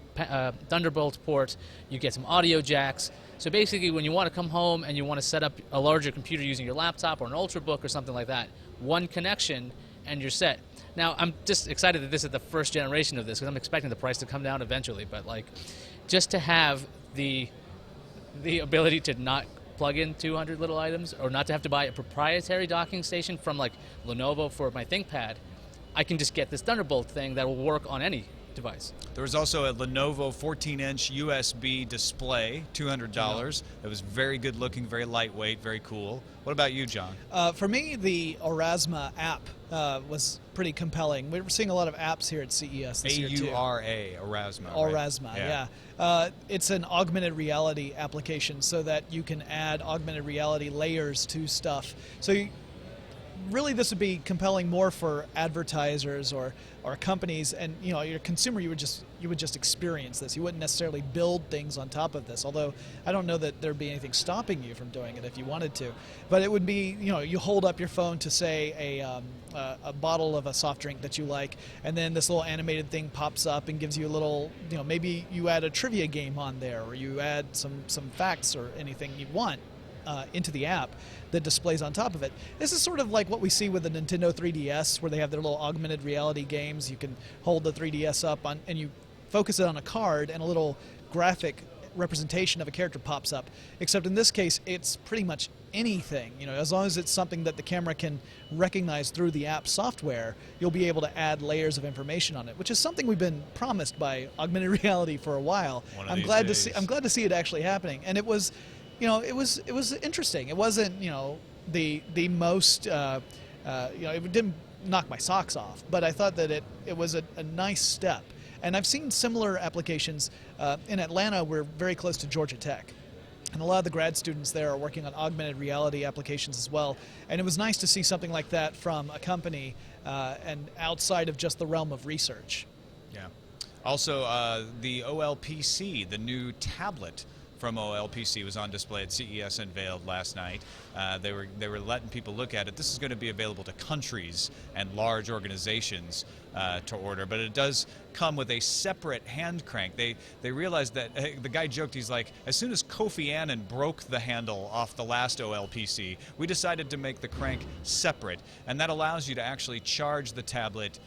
Thunderbolt port, you get some audio jacks. So basically, when you want to come home and you want to set up a larger computer using your laptop or an ultrabook or something like that, one connection and you're set. Now, I'm just excited that this is the first generation of this because I'm expecting the price to come down eventually. But just to have the ability to not plug in 200 little items or not to have to buy a proprietary docking station from Lenovo for my ThinkPad, I can just get this Thunderbolt thing that will work on any device. There was also a Lenovo 14-inch USB display, $200. That was very good looking, very lightweight, very cool. What about you, John? For me, the Aurasma app was pretty compelling. We're seeing a lot of apps here at CES this year, too. A-U-R-A, Aurasma. Aurasma, right? yeah. It's an augmented reality application so that you can add augmented reality layers to stuff. So really this would be compelling more for advertisers or companies, and your consumer, you would just experience this. You wouldn't necessarily build things on top of this, although I don't know that there'd be anything stopping you from doing it if you wanted to. But it would be, you hold up your phone to say a bottle of a soft drink that you like, and then this little animated thing pops up and gives you a little, maybe you add a trivia game on there, or you add some facts or anything you want into the app that displays on top of it. This is sort of like what we see with the Nintendo 3DS, where they have their little augmented reality games. You can hold the 3DS up and you focus it on a card, and a little graphic representation of a character pops up, except in this case, it's pretty much anything. You know, as long as it's something that the camera can recognize through the app software, you'll be able to add layers of information on it, which is something we've been promised by augmented reality for a while. I'm glad to see it actually happening. And it was, you know, it was interesting. It wasn't, you know, the most, you know, it didn't knock my socks off, but I thought that it was a nice step. And I've seen similar applications in Atlanta. We're very close to Georgia Tech. And a lot of the grad students there are working on augmented reality applications as well. And it was nice to see something like that from a company and outside of just the realm of research. Yeah. Also, the OLPC, the new tablet from OLPC, was on display at CES unveiled last night. They were letting people look at it. This is going to be available to countries and large organizations to order, but it does come with a separate hand crank. They realized that the guy joked, he's like, as soon as Kofi Annan broke the handle off the last OLPC, we decided to make the crank separate, and that allows you to actually charge the tablet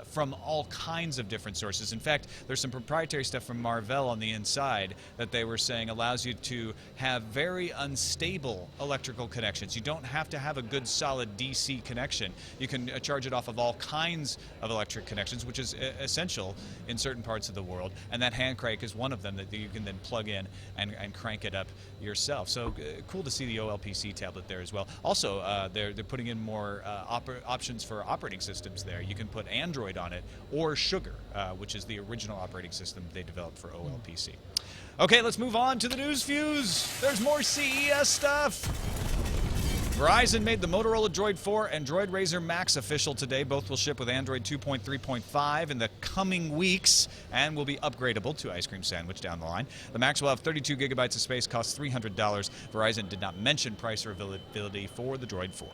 from all kinds of different sources. In fact, there's some proprietary stuff from Marvell on the inside that they were saying allows you to have very unstable electrical connections. You don't have to have a good solid DC connection. You can charge it off of all kinds of electric connections, which is essential in certain parts of the world, and that hand crank is one of them that you can then plug in and crank it up yourself. So cool to see the OLPC tablet there as well. Also, they're putting in more options for operating systems there. You can put Android on it or Sugar, which is the original operating system they developed for OLPC. Okay, let's move on to the News Fuse. There's more CES stuff. Verizon made the Motorola Droid 4 and Droid Razr Max official today. Both will ship with Android 2.3.5 in the coming weeks and will be upgradable to Ice Cream Sandwich down the line. The Max will have 32 gigabytes of space, costs $300. Verizon did not mention price or availability for the Droid 4.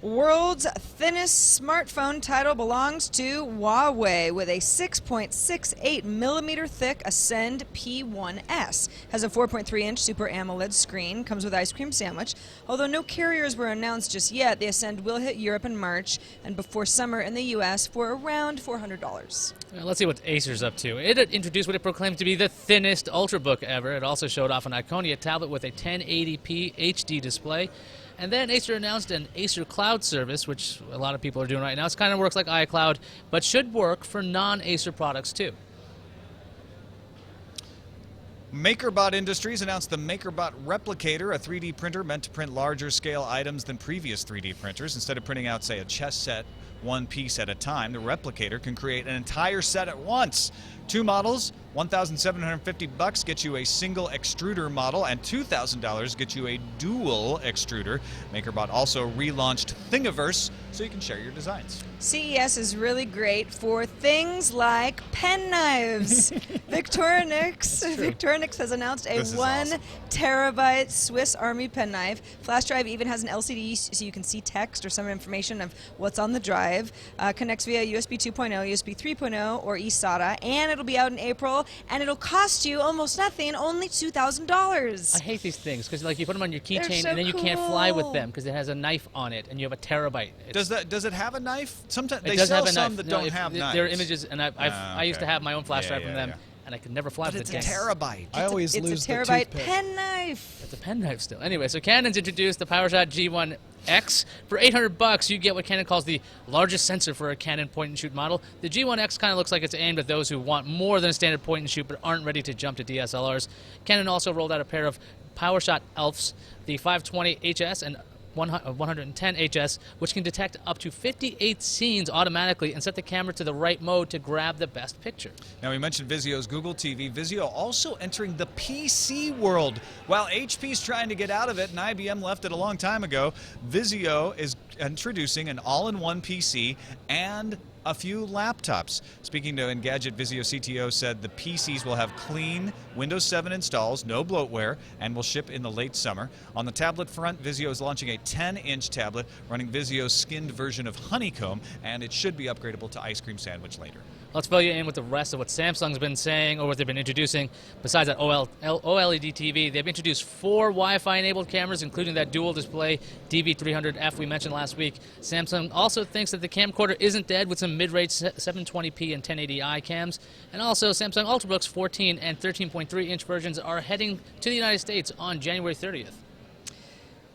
World's thinnest smartphone title belongs to Huawei with a 6.68 millimeter thick Ascend P1S. Has a 4.3-inch Super AMOLED screen, comes with Ice Cream Sandwich. Although no carriers were announced just yet, the Ascend will hit Europe in March and before summer in the US for around $400. Let's see what Acer's up to. It introduced what it proclaimed to be the thinnest ultrabook ever. It also showed off an Iconia tablet with a 1080p HD display. And then Acer announced an Acer Cloud service, which a lot of people are doing right now. It kind of works like iCloud, but should work for non-Acer products too. MakerBot Industries announced the MakerBot Replicator, a 3D printer meant to print larger scale items than previous 3D printers. Instead of printing out, say, a chess set one piece at a time, the Replicator can create an entire set at once. Two models, $1,750 gets you a single extruder model, and $2,000 gets you a dual extruder. MakerBot also relaunched Thingiverse so you can share your designs. CES is really great for things like pen knives. Victorinox has announced a 1 terabyte Swiss Army penknife. Flash drive even has an LCD so you can see text or some information of what's on the drive. Connects via USB 2.0, USB 3.0, or eSATA, and it'll be out in April, and it'll cost you almost nothing, only $2,000. I hate these things because, like, you put them on your keychain so and then you can't cool. fly with them because it has a knife on it and you have a terabyte. Does it have a knife? Sometimes they does sell have a some knife. that don't have knives. There are images, and I used to have my own flash drive from them, and I could never fly with it's it. a terabyte. I always It's lose a terabyte the toothpick. penknife. It's a penknife still. Anyway, so Canon's introduced the PowerShot G1X. For $800, you get what Canon calls the largest sensor for a Canon point-and-shoot model. The G1X kind of looks like it's aimed at those who want more than a standard point-and-shoot but aren't ready to jump to DSLRs. Canon also rolled out a pair of PowerShot ELFs, the 520 HS and 110 HS, which can detect up to 58 scenes automatically and set the camera to the right mode to grab the best picture. Now, we mentioned Vizio's Google TV. Vizio also entering the PC world. While HP's trying to get out of it and IBM left it a long time ago, Vizio is introducing an all-in-one PC and a few laptops. Speaking to Engadget, Vizio CTO said the PCs will have clean Windows 7 installs, no bloatware, and will ship in the late summer. On the tablet front, Vizio is launching a 10-inch tablet running Vizio's skinned version of Honeycomb, and it should be upgradable to Ice Cream Sandwich later. Let's fill you in with the rest of what Samsung's been saying or what they've been introducing. Besides that OLED TV, they've introduced 4 Wi-Fi enabled cameras, including that dual display DV300F we mentioned last week. Samsung also thinks that the camcorder isn't dead with some some mid-range 720p and 1080i cams. And also, Samsung Ultrabooks 14 and 13.3-inch versions are heading to the United States on January 30th.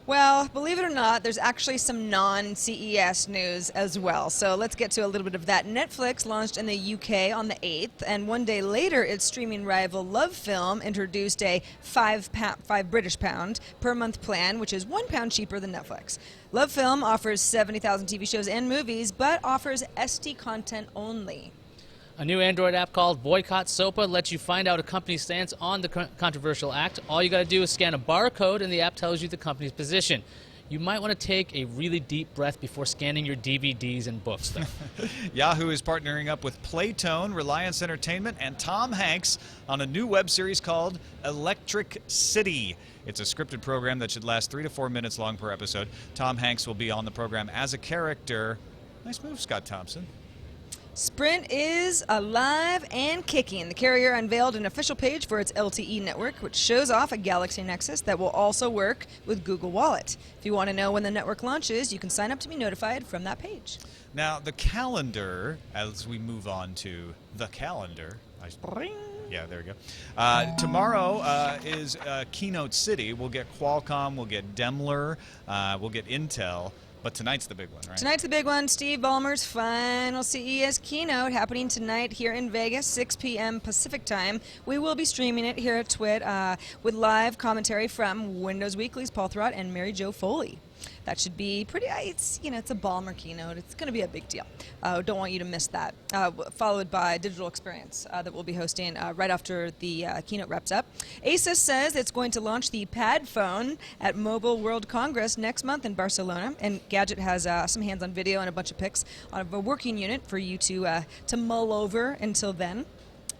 Well, believe it or not, there's actually some non-CES news as well. So let's get to a little bit of that. Netflix launched in the UK on the 8th, and one day later, its streaming rival LoveFilm introduced a £5 British pound per month plan, which is £1 cheaper than Netflix. LoveFilm offers 70,000 TV shows and movies, but offers SD content only. A new Android app called Boycott SOPA lets you find out a company's stance on the controversial act. All you got to do is scan a barcode, and the app tells you the company's position. You might want to take a really deep breath before scanning your DVDs and books, though. Yahoo is partnering up with Playtone, Reliance Entertainment, and Tom Hanks on a new web series called Electric City. It's a scripted program that should last 3 to 4 minutes long per episode. Tom Hanks will be on the program as a character. Nice move, Scott Thompson. Sprint is alive and kicking. The carrier unveiled an official page for its LTE network, which shows off a Galaxy Nexus that will also work with Google Wallet. If you want to know when the network launches, you can sign up to be notified from that page. Now, the calendar, as we move on to the calendar. Yeah, there we go. Tomorrow is Keynote City. We'll get Qualcomm, we'll get Daimler, we'll get Intel. But tonight's the big one, right? Tonight's the big one. Steve Ballmer's final CES keynote happening tonight here in Vegas, 6 p.m. Pacific time. We will be streaming it here at TWiT with live commentary from Windows Weekly's Paul Thurrott and Mary Jo Foley. That should be pretty. It's a Ballmer keynote. It's going to be a big deal. Don't want you to miss that. Followed by Digital Experience that we'll be hosting right after the keynote wraps up. Asus says it's going to launch the PadFone at Mobile World Congress next month in Barcelona, and Gadget has some hands-on video and a bunch of pics of a working unit for you to mull over until then.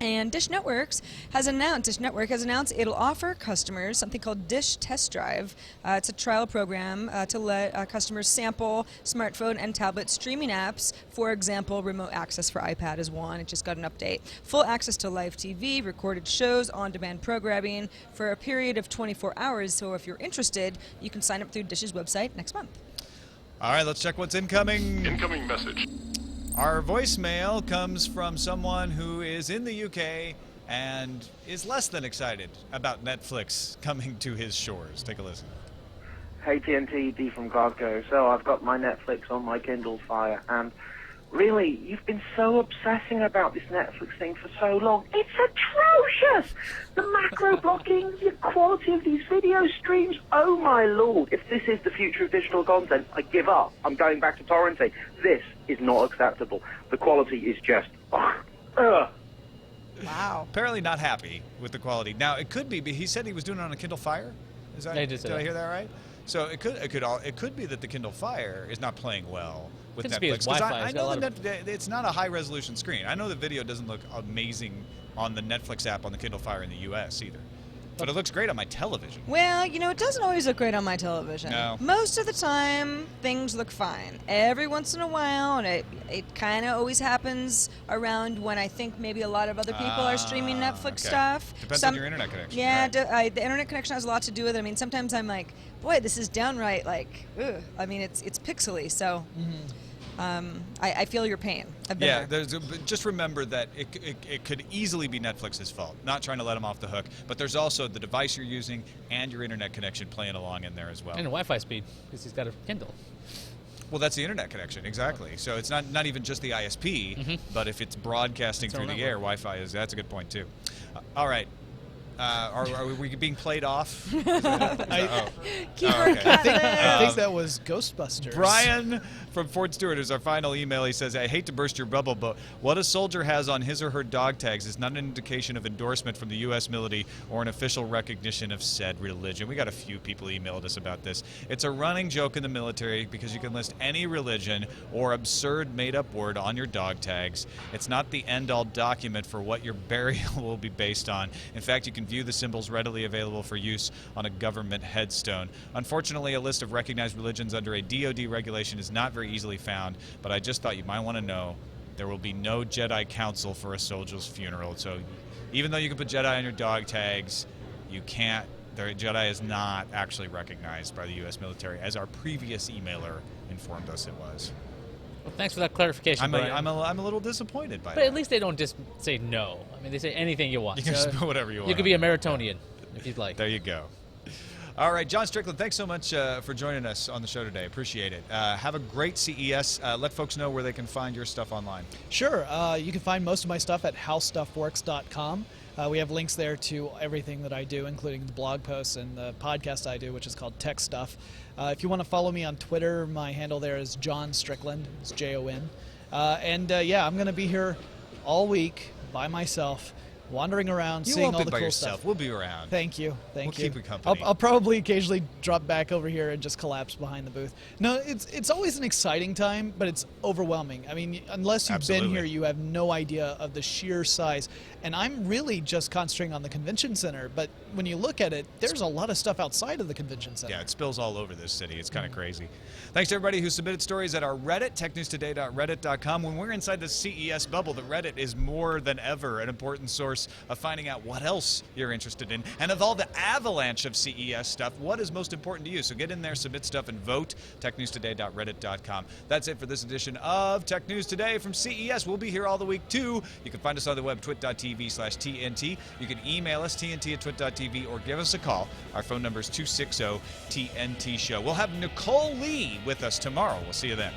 And Dish Network has announced it'll offer customers something called Dish Test Drive. It's a trial program to let customers sample smartphone and tablet streaming apps. For example, remote access for iPad is one. It just got an update. Full access to live TV, recorded shows, on-demand programming for a period of 24 hours. So if you're interested, you can sign up through Dish's website next month. All right, let's check what's incoming. Incoming message. Our voicemail comes from someone who is in the UK and is less than excited about Netflix coming to his shores. Take a listen. Hey TNT, D from Glasgow. So I've got my Netflix on my Kindle Fire, and really, you've been so obsessing about this Netflix thing for so long. It's atrocious! The macro blocking, the quality of these video streams, oh my lord. If this is the future of digital content, I give up. I'm going back to torrenting. This is not acceptable. The quality is just... Wow. Apparently not happy with the quality. Now, it could be, he said he was doing it on a Kindle Fire? Did I hear that right? So it could be that the Kindle Fire is not playing well with Netflix. Because I know it's not a high-resolution screen. I know the video doesn't look amazing on the Netflix app on the Kindle Fire in the U.S. either. But it looks great on my television. Well, it doesn't always look great on my television. No. Most of the time, things look fine. Every once in a while, and it kind of always happens around when I think maybe a lot of other people are streaming Netflix stuff. Depends on your internet connection. Yeah, right. The internet connection has a lot to do with it. I mean, sometimes I'm like, boy, this is downright like, ugh. I mean, it's pixely, so... I feel your pain. Yeah, just remember that it could easily be Netflix's fault. Not trying to let them off the hook, but there's also the device you're using and your internet connection playing along in there as well. And Wi-Fi speed, because he's got a Kindle. Well, that's the internet connection, exactly. So it's not even just the ISP, but if it's broadcasting through the air, Wi-Fi that's a good point too. All right. Are we being played off? Keyword I think that was Ghostbusters. Brian from Fort Stewart is our final email. He says, I hate to burst your bubble, but what a soldier has on his or her dog tags is not an indication of endorsement from the U.S. military or an official recognition of said religion. We got a few people emailed us about this. It's a running joke in the military because you can list any religion or absurd made-up word on your dog tags. It's not the end-all document for what your burial will be based on. In fact, you can view the symbols readily available for use on a government headstone. Unfortunately, a list of recognized religions under a DoD regulation is not very easily found, but I just thought you might want to know there will be no Jedi Council for a soldier's funeral. So even though you can put Jedi on your dog tags, you can't. The Jedi is not actually recognized by the U.S. military, as our previous emailer informed us it was. Well, thanks for that clarification, Brian. I'm a little disappointed by But that. at least they don't just say no. I mean, they say anything you want. You can just put whatever you want. You could be a Meritonian if you'd like. There you go. All right, John Strickland, thanks so much for joining us on the show today. Appreciate it. Have a great CES. Let folks know where they can find your stuff online. Sure. You can find most of my stuff at howstuffworks.com. We have links there to everything that I do, including the blog posts and the podcast I do, which is called Tech Stuff. If you want to follow me on Twitter, my handle there is John Strickland. It's Jon. Yeah, I'm going to be here all week by myself, wandering around, You seeing won't all be the by cool yourself. stuff. We'll be around. Thank you. We'll Thank you. keep you company. I'll probably occasionally drop back over here and just collapse behind the booth. No, it's always an exciting time, but it's overwhelming. I mean, unless you've been Absolutely. here, you have no idea of the sheer size. And I'm really just concentrating on the convention center. But when you look at it, there's a lot of stuff outside of the convention center. Yeah, it spills all over this city. It's kind of crazy. Thanks to everybody who submitted stories at our Reddit, technewstoday.reddit.com. When we're inside the CES bubble, the Reddit is more than ever an important source of finding out what else you're interested in. And of all the avalanche of CES stuff, what is most important to you? So get in there, submit stuff, and vote, technewstoday.reddit.com. That's it for this edition of Tech News Today from CES. We'll be here all the week, too. You can find us on the web, twit.tv/TNT. You can email us, tnt@twit.tv, or give us a call. Our phone number is 260-TNT-SHOW. We'll have Nicole Lee with us tomorrow. We'll see you then.